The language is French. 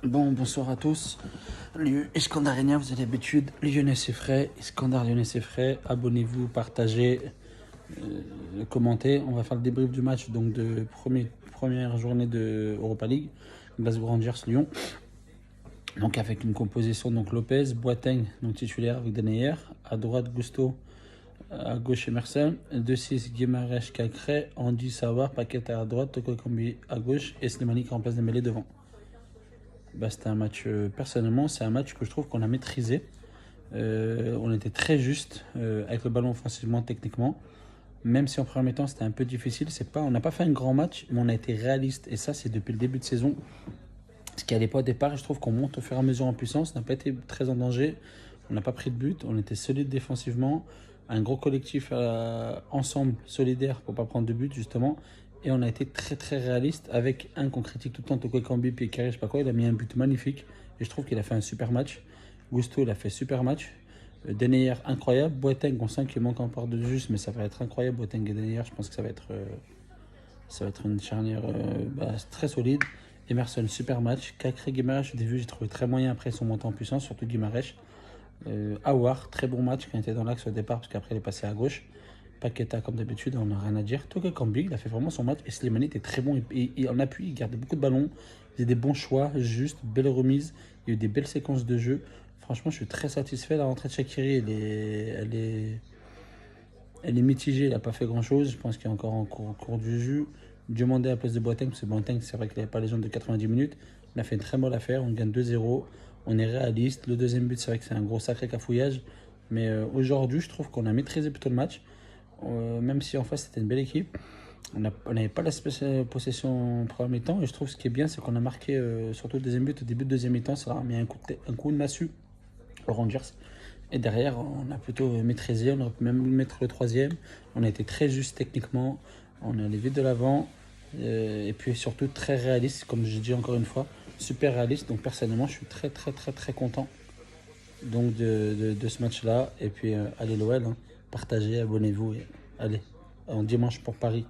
Bon, bonsoir à tous. Iskandar Renia, vous avez l'habitude, Lyonnais c'est frais, Iskandar Lyonnais c'est frais. Abonnez-vous, partagez, commentez. On va faire le débrief du match donc de première journée de Europa League, Glasgow Rangers Lyon. Donc avec une composition donc Lopez, Boateng donc titulaire avec Denayer, à droite Gusto, à gauche Emerson, 2-6 Guimaraes Cacré, Andy Savard, Paqueta à droite, Toko Ekambi à gauche et Slimani qui remplace Dembélé devant. C'était un match, personnellement, c'est un match que je trouve qu'on a maîtrisé. On était très juste avec le ballon offensivement, techniquement. Même si en premier temps c'était un peu difficile, on n'a pas fait un grand match, mais on a été réaliste. Et ça, c'est depuis le début de saison. Ce qui n'allait pas au départ, et je trouve qu'on monte au fur et à mesure en puissance. On n'a pas été très en danger. On n'a pas pris de but. On était solide défensivement. Un gros collectif ensemble, solidaire pour ne pas prendre de but, justement. Et on a été très très réaliste avec un qu'on critique tout le temps, Toko Ekambi, puis Carré, je sais pas quoi. Il a mis un but magnifique. Et je trouve qu'il a fait un super match. Gusto, il a fait super match. Denayer, incroyable. Boateng, on sent qu'il manque encore de juste, mais ça va être incroyable. Boateng et Denayer, je pense que ça va être une charnière très solide. Emerson, super match. Cacré, Guimaraes, au début, j'ai trouvé très moyen après son montée en puissance, surtout Guimaraes. Awar, très bon match quand il était dans l'axe au départ, parce qu'après il est passé à gauche. Paqueta, comme d'habitude, on n'a rien à dire. Togo Kambi, il a fait vraiment son match. Et Slimani était très bon. Et en appui, il gardait beaucoup de ballons. Il faisait des bons choix, juste, belle remise. Il y a eu des belles séquences de jeu. Franchement, je suis très satisfait. La rentrée de Shaqiri, elle est mitigée. Il n'a pas fait grand-chose. Je pense qu'il est encore en cours du jus. Diomandé à la place de Boateng, parce que Boateng, c'est vrai qu'il n'avait pas les jambes de 90 minutes. On a fait une très bonne affaire. On gagne 2-0. On est réaliste. Le deuxième but, c'est vrai que c'est un gros sacré cafouillage. Mais aujourd'hui, je trouve qu'on a maîtrisé plutôt le match. Même si en face c'était une belle équipe. On n'avait pas la possession en premier temps. Et je trouve ce qui est bien, c'est qu'on a marqué surtout le deuxième but. Au début de deuxième mi-temps, ça a mis un coup de massue aux Rangers. Et derrière, on a plutôt maîtrisé. On aurait pu même mettre le troisième. On a été très juste techniquement. On est allé vite de l'avant. Et puis surtout très réaliste, comme je dis encore une fois. Super réaliste. Donc personnellement, je suis très très très très content donc de ce match-là. Et puis allez l'OL, hein. Partagez, abonnez-vous et allez, en dimanche pour Paris.